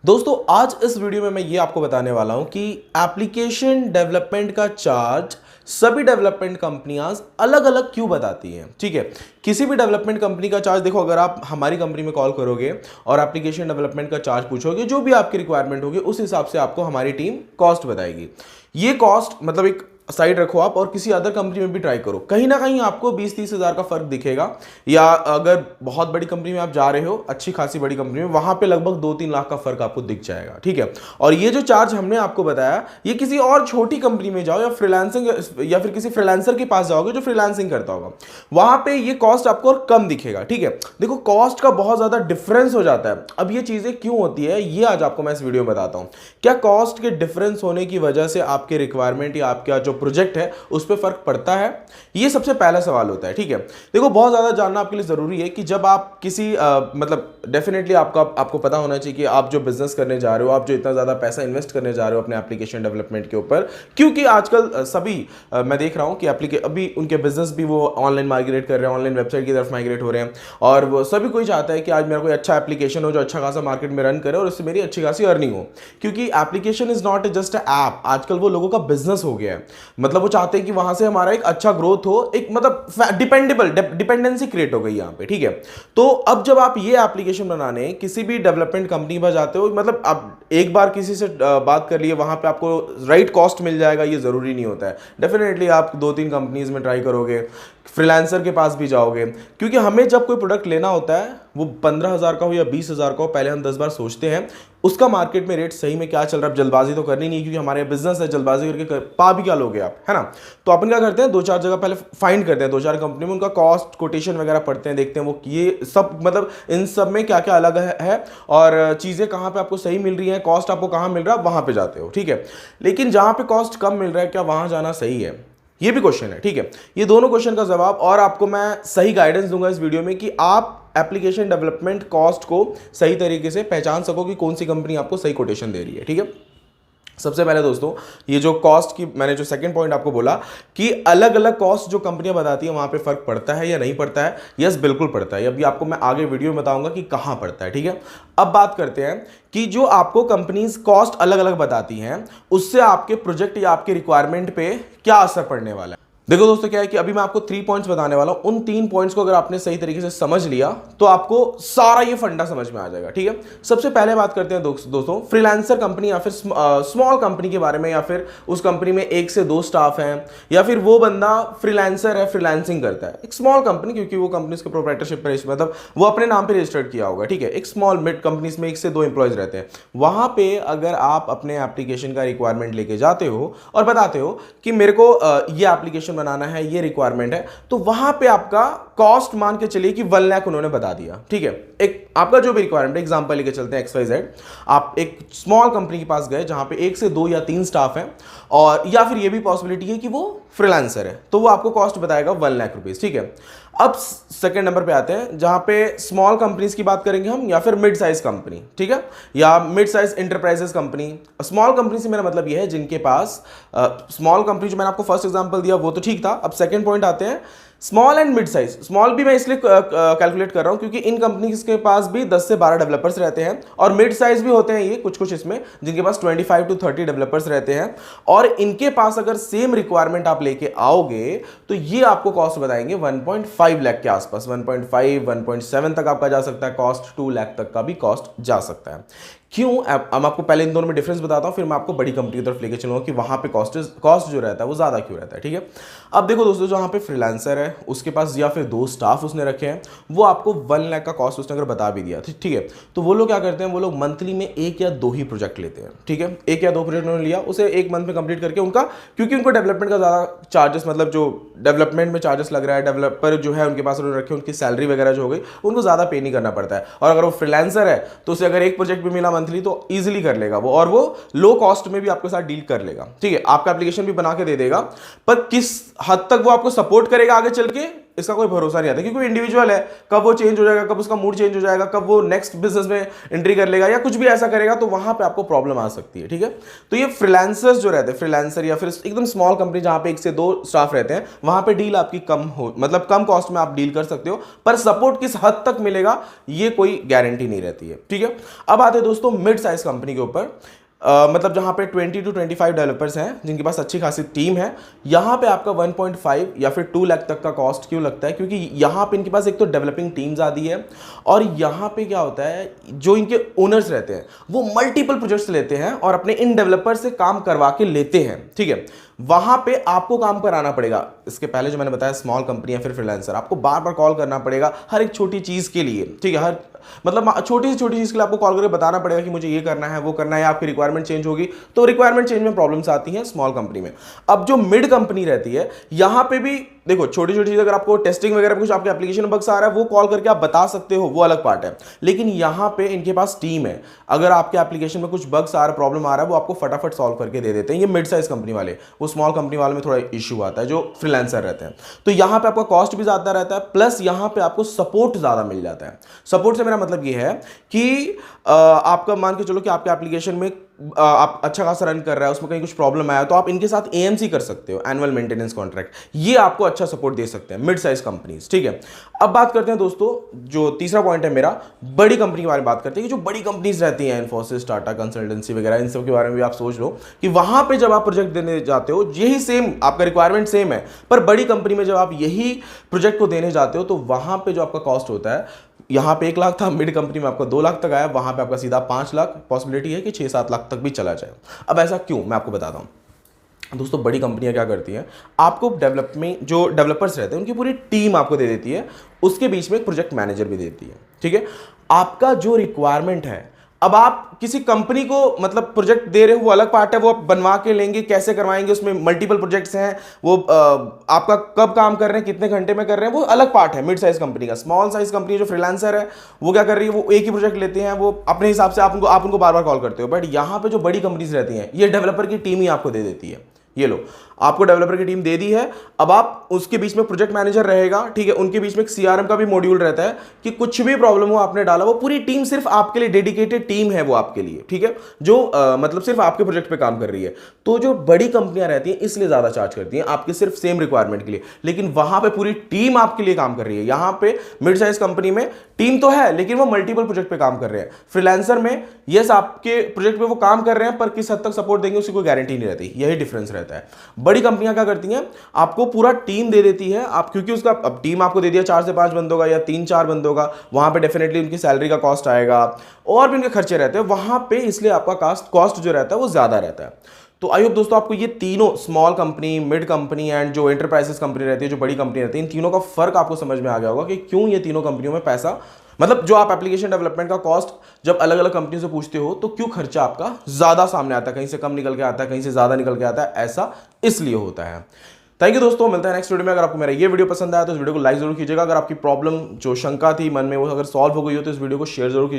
दोस्तों आज इस वीडियो में मैं ये आपको बताने वाला हूं कि एप्लीकेशन डेवलपमेंट का चार्ज सभी डेवलपमेंट कंपनियां अलग अलग क्यों बताती हैं। ठीक है, किसी भी डेवलपमेंट कंपनी का चार्ज देखो, अगर आप हमारी कंपनी में कॉल करोगे और एप्लीकेशन डेवलपमेंट का चार्ज पूछोगे, जो भी आपकी रिक्वायरमेंट होगी उस हिसाब से आपको हमारी टीम कॉस्ट बताएगी। ये कॉस्ट मतलब एक साइड रखो आप और किसी अदर कंपनी में भी ट्राई करो, कहीं ना कहीं आपको 20-30 हज़ार का फर्क दिखेगा। या अगर बहुत बड़ी कंपनी में आप जा रहे हो, अच्छी खासी बड़ी कंपनी में, वहां पे लगभग 2-3 लाख का फर्क आपको दिख जाएगा। ठीक है, और ये जो चार्ज हमने आपको बताया, ये किसी और छोटी कंपनी में जाओ या फ्रीलांसिंग या फिर किसी फ्रीलांसर के पास जाओगे जो फ्रीलांसिंग करता होगा, वहां पे ये कॉस्ट आपको और कम दिखेगा। ठीक है, देखो कॉस्ट का बहुत ज्यादा डिफरेंस हो जाता है। अब ये चीजें क्यों होती है ये आज आपको मैं इस वीडियो में बताता हूं। क्या कॉस्ट के डिफरेंस होने की वजह से आपके रिक्वायरमेंट या आपका जो प्रोजेक्ट है उस पर फर्क पड़ता है? ये सबसे पहला सवाल होता है। ठीक है, देखो बहुत ज्यादा जानना आपके लिए जरूरी है कि जब आप किसी मतलब डेफिनेटली आपको पता होना चाहिए कि आप जो बिजनेस करने जा रहे हो, आप जो इतना ज्यादा पैसा इन्वेस्ट करने जा रहे हो अपने एप्लीकेशन डेवलपमेंट के ऊपर, क्योंकि आजकल सभी मैं देख रहा हूं कि अभी उनके बिजनेस भी वो ऑनलाइन माइग्रेट कर रहे हैं, ऑनलाइन वेबसाइट की तरफ माइग्रेट हो रहे हैं, और वो सभी कोई चाहता है कि आज मेरा कोई अच्छा एप्लीकेशन हो जो अच्छा खासा मार्केट में रन करे और उससे मेरी अच्छी खासी अर्निंग हो। क्योंकि application is not just a app, आजकल वो लोगों का बिजनेस हो गया है। मतलब वो चाहते हैं कि वहां से हमारा एक अच्छा ग्रोथ हो, एक मतलब डिपेंडेंसी क्रिएट हो गई यहाँ पे। ठीक है, तो अब जब आप ये एप्लीकेशन बनाने किसी भी डेवलपमेंट कंपनी पर जाते हो, मतलब आप एक बार किसी से बात कर लिए, वहां पे आपको राइट कॉस्ट मिल जाएगा ये जरूरी नहीं होता है। डेफिनेटली आप 2-3 कंपनीज में ट्राई करोगे, फ्रीलांसर के पास भी जाओगे, क्योंकि हमें जब कोई प्रोडक्ट लेना होता है, वो 15,000 का हो या 20,000 का हो, पहले हम 10 बार सोचते हैं उसका मार्केट में रेट सही में क्या चल रहा है। जल्दबाजी तो करनी नहीं, क्योंकि हमारे बिजनेस है, जल्दबाजी करके पा भी क्या लोगे आप, है ना। तो अपन क्या करते हैं, 2-4 जगह पहले फाइंड करते हैं, 2-4 कंपनी में उनका कॉस्ट कोटेशन वगैरह पढ़ते हैं, देखते हैं वो ये सब मतलब इन सब में क्या क्या अलग है और चीज़ें कहाँ पे आपको सही मिल रही हैं, कॉस्ट आपको कहाँ मिल रहा है, वहाँ पे जाते हो। ठीक है, लेकिन जहाँ पे कॉस्ट कम मिल रहा है, क्या वहाँ जाना सही है? ये भी क्वेश्चन है। ठीक है, ये दोनों क्वेश्चन का जवाब और आपको मैं सही गाइडेंस दूंगा इस वीडियो में कि आप एप्लीकेशन डेवलपमेंट कॉस्ट को सही तरीके से पहचान सको कि कौन सी कंपनी आपको सही कोटेशन दे रही है। ठीक है, सबसे पहले दोस्तों, ये जो कॉस्ट की मैंने जो सेकंड पॉइंट आपको बोला कि अलग अलग कॉस्ट जो कंपनियां बताती है वहां पे फर्क पड़ता है या नहीं पड़ता है। यस, बिल्कुल पड़ता है। अभी आपको मैं आगे वीडियो में बताऊंगा कि कहां पड़ता है। ठीक है, अब बात करते हैं कि जो आपको कंपनीज कॉस्ट अलग अलग बताती हैं, उससे आपके प्रोजेक्ट या आपके रिक्वायरमेंट पे क्या असर पड़ने वाला है। देखो दोस्तों, क्या है कि अभी मैं आपको 3 पॉइंट्स बताने वाला हूं। उन 3 पॉइंट्स को अगर आपने सही तरीके से समझ लिया तो आपको सारा ये फंडा समझ में आ जाएगा। ठीक है, सबसे पहले बात करते हैं दोस्तों फ्रीलांसर कंपनी या फिर स्मॉल कंपनी के बारे में, या फिर उस कंपनी में 1 से 2 स्टाफ हैं, या फिर वो बंदा फ्रीलांसर है, फ्रीलांसिंग करता है। एक स्मॉल कंपनी, क्योंकि वो कंपनी के प्रोप्राइटरशिप पर मतलब वो अपने नाम पर रजिस्टर्ड किया होगा। ठीक है, एक स्मॉल मिड कंपनीज में 1 से 2 एम्प्लॉयज रहते हैं। वहां पे अगर आप अपने एप्लीकेशन का रिक्वायरमेंट लेके जाते हो और बताते हो कि मेरे को ये एप्लीकेशन बनाना है, ये रिक्वायरमेंट है, तो वहां पे आपका कॉस्ट मान के चलिए कि 1 लाख उन्होंने बता दिया। ठीक है, एक आपका जो भी रिक्वायरमेंट, एग्जांपल लेके चलते हैं XYZ, आप एक स्मॉल कंपनी के पास गए जहां पे 1 से 2 या 3 स्टाफ हैं, और या फिर ये भी पॉसिबिलिटी है कि वो फ्रीलांसर है, तो वो आपको कॉस्ट बताएगा 1 लाख रुपीज। ठीक है, अब सेकंड नंबर पे आते हैं जहां पे स्मॉल कंपनीज की बात करेंगे हम, या फिर मिड साइज कंपनी। ठीक है, या mid size enterprises company. Small company से मेरा मतलब यह है जिनके पास स्मॉल कंपनी, जो मैंने आपको फर्स्ट एग्जांपल दिया वो तो ठीक था। अब सेकंड पॉइंट आते हैं small and mid size. Small भी मैं इसलिए कैलकुलेट कर रहा हूं क्योंकि इन कंपनीज के पास भी 10 से 12 डेवलपर्स रहते हैं, और मिड साइज भी होते हैं ये कुछ इसमें जिनके पास 25 to 30 डेवलपर्स रहते हैं, और इनके पास अगर सेम रिक्वायरमेंट आप लेके आओगे तो ये आपको कॉस्ट बताएंगे 1.5 लाख के आसपास। 1.5 1.7 तक आपका जा सकता है कॉस्ट, 2 लाख तक का भी कॉस्ट जा सकता है। क्यों? अब आपको पहले इन दोनों में डिफरेंस बताता हूं, फिर मैं आपको बड़ी कंपनी की तरफ लेके चलूंगा कि वहां पे कॉस्ट जो रहता है वो ज्यादा क्यों रहता है। ठीक है, अब देखो दोस्तों, जहां पे फ्रीलांसर है उसके पास या फिर 2 स्टाफ उसने रखे हैं, वो आपको 1 लाख का कॉस्ट उसने अगर बता भी दिया, ठीक है, तो वो लोग क्या करते हैं, वो लोग मंथली में 1 या 2 ही प्रोजेक्ट लेते हैं। ठीक है, 1 या 2 प्रोजेक्ट उन्होंने लिया, उसे 1 मंथ में कंप्लीट करके उनका, क्योंकि उनको डेवलपमेंट का ज्यादा चार्जेस, मतलब जो डेवलपमेंट में चार्जेस लग रहा है, डेवलपर जो है उनके पास उन्होंने रखे, उनकी सैलरी वगैरह जो हो गई, उनको ज्यादा पे नहीं करना पड़ता है। और अगर वो फ्रीलांसर है तो उसे अगर 1 प्रोजेक्ट भी मिला मंथली तो ईजिली कर लेगा वो, और वो लो कॉस्ट में भी आपके साथ डील कर लेगा। ठीक है, आपका एप्लीकेशन भी बना के दे देगा, पर किस हद तक वो आपको सपोर्ट करेगा आगे चल के इसका कोई भरोसा नहीं आता, क्योंकि इंडिविजुअल है, कब वो चेंज हो जाएगा, कब उसका मूड चेंज हो जाएगा, कब वो नेक्स्ट बिजनेस में एंट्री कर लेगा या कुछ भी ऐसा करेगा, तो वहां पे आपको प्रॉब्लम आ सकती है। ठीक है, तो ये फ्रीलांसर्स जो रहते हैं, फ्रीलांसर या फिर एकदम स्मॉल कंपनी जहां पे 1 से 2 स्टाफ रहते हैं, वहां पे डील आपकी कम हो, मतलब कम कॉस्ट में आप डील कर सकते हो, पर सपोर्ट किस हद तक मिलेगा ये कोई गारंटी नहीं रहती है। ठीक है, अब आते हैं दोस्तों मिड साइज कंपनी के ऊपर। मतलब जहां पे 20 to 25 डेवलपर्स हैं जिनके पास अच्छी खासी टीम है, यहां पे आपका 1.5 या फिर 2 लाख तक का कॉस्ट क्यों लगता है? क्योंकि यहां पे इनके पास एक तो डेवलपिंग टीम्स आती है, और यहां पे क्या होता है, जो इनके ओनर्स रहते हैं वो मल्टीपल प्रोजेक्ट्स लेते हैं और अपने इन डेवलपर से काम करवा के लेते हैं। ठीक है, वहां पे आपको काम कराना पड़ेगा। इसके पहले जो मैंने बताया स्मॉल कंपनी या फिर फ्रीलांसर, आपको बार बार कॉल करना पड़ेगा हर एक छोटी चीज के लिए। ठीक है, हर मतलब छोटी से छोटी चीज के लिए आपको कॉल करके बताना पड़ेगा कि मुझे ये करना है, वो करना है, आपकी रिक्वायरमेंट चेंज होगी, तो रिक्वायरमेंट चेंज में प्रॉब्लम्स आती हैं स्मॉल कंपनी में। अब जो मिड कंपनी रहती है, यहां पे भी देखो छोटी छोटी चीज, अगर आपको टेस्टिंग वगैरह कुछ आपके एप्लीकेशन में बग्स आ रहा है, वो कॉल करके आप बता सकते हो, वो अलग पार्ट है। लेकिन यहां पे इनके पास टीम है, अगर आपके एप्लीकेशन में कुछ बग्स आ रहा है, प्रॉब्लम आ रहा है, वो आपको फटाफट सॉल्व करके दे देते हैं। ये मिड साइज कंपनी वाले, वो स्मॉल कंपनी वाले में थोड़ा इशू आता है जो फ्रीलांसर रहते हैं। तो यहां पे आपका कॉस्ट भी ज्यादा रहता है, प्लस यहां पे आपको सपोर्ट ज्यादा मिल जाता है। सपोर्ट से मेरा मतलब ये है कि आपका मान के चलो कि आपके एप्लीकेशन में आप अच्छा खासा रन कर रहा है, उसमें कहीं कुछ प्रॉब्लम आया तो आप इनके साथ एएमसी कर सकते हो, एनुअल मेंटेनेंस कॉन्ट्रैक्ट, ये आपको अच्छा सपोर्ट दे सकते हैं मिड साइज कंपनीज। ठीक है, अब बात करते हैं दोस्तों, जो तीसरा पॉइंट है मेरा, बड़ी कंपनी के बारे में बात करते हैं कि जो बड़ी कंपनीज रहती हैं, इन्फोसिस, टाटा कंसल्टेंसी वगैरह, इन सब के बारे में भी आप सोच लो कि वहां पे जब आप प्रोजेक्ट देने जाते हो, यही सेम आपका रिक्वायरमेंट सेम है, पर बड़ी कंपनी में जब आप यही प्रोजेक्ट को देने जाते हो तो वहां पे जो आपका कॉस्ट होता है, यहां पे 1 लाख था, मिड कंपनी में आपको 2 लाख तक आया, वहां पे आपका सीधा 5 लाख, पॉसिबिलिटी है कि 6-7 लाख तक भी चला जाए। अब ऐसा क्यों, मैं आपको बताता हूं। दोस्तों बड़ी कंपनियां क्या करती हैं, आपको डेवलपमेंट जो डेवलपर्स रहते हैं उनकी पूरी टीम आपको दे देती है, उसके बीच में एक प्रोजेक्ट मैनेजर भी देती है। ठीक है, आपका जो रिक्वायरमेंट है, अब आप किसी कंपनी को मतलब प्रोजेक्ट दे रहे हो, वो अलग पार्ट है, वो आप बनवा के लेंगे, कैसे करवाएंगे, उसमें मल्टीपल प्रोजेक्ट्स हैं, वो आपका कब काम कर रहे हैं, कितने घंटे में कर रहे हैं, वो अलग पार्ट है मिड साइज कंपनी का। स्मॉल साइज कंपनी जो फ्रीलांसर है वो क्या कर रही है, वो एक ही प्रोजेक्ट लेते हैं, वो अपने हिसाब से आप उनको बार बार कॉल करते हो। बट यहाँ पे जो बड़ी कंपनीज रहती हैं, ये डेवलपर की टीम ही आपको दे देती है। ये लो, आपको डेवलपर की टीम दे दी है, अब आप उसके बीच में प्रोजेक्ट मैनेजर रहेगा। ठीक है, उनके बीच में एक सीआरएम का भी मॉड्यूल रहता है कि कुछ भी प्रॉब्लम हो आपने डाला, वो पूरी टीम सिर्फ आपके लिए डेडिकेटेड टीम है, वो आपके लिए। ठीक है, जो मतलब सिर्फ आपके प्रोजेक्ट पे काम कर रही है। तो जो बड़ी कंपनियां रहती हैं इसलिए ज्यादा चार्ज करती हैं आपके सिर्फ सेम रिक्वायरमेंट के लिए, लेकिन वहां पे पूरी टीम आपके लिए काम कर रही है। यहां पे मिड साइज कंपनी में टीम तो है लेकिन वो मल्टीपल प्रोजेक्ट पे काम कर रहे हैं। फ्रीलांसर में यस आपके प्रोजेक्ट पे वो काम कर रहे हैं, पर किस हद तक सपोर्ट देंगे उसकी कोई गारंटी नहीं रहती, यही डिफरेंस रहता है। बड़ी कंपनियां क्या करती हैं, आपको पूरा टीम दे देती है, आप क्योंकि उसका अब टीम आपको दे दिया 4 से 5 बंदों का या 3-4 बंदों का, वहां पे डेफिनेटली उनकी सैलरी का कॉस्ट आएगा और भी उनके खर्चे रहते हैं वहां पे, इसलिए आपका कॉस्ट जो रहता है वो ज्यादा रहता है। तो आई होप दोस्तों आपको ये तीनों small company, mid company and जो एंटरप्राइजेस कंपनी रहती है, जो बड़ी कंपनी रहती है, इन तीनों का फर्क आपको समझ में आ गया होगा कि क्यों ये तीनों कंपनियों में पैसा, मतलब जो आप एप्लीकेशन डेवलपमेंट का कॉस्ट जब अलग अलग कंपनी से पूछते हो तो क्यों खर्चा आपका ज्यादा सामने आता है, कहीं से कम निकल के आता है, कहीं से ज्यादा निकल के आता है, ऐसा इसलिए होता है। थैंक यू दोस्तों, मिलता है नेक्स्ट वीडियो में। अगर आपको मेरा ये वीडियो पसंद आया तो इस वीडियो को लाइक जरूर कीजिएगा। अगर आपकी प्रॉब्लम जो शंका थी मन में वो अगर सॉल्व हो गई हो तो इस वीडियो को शेयर जरूर कीजिएगा।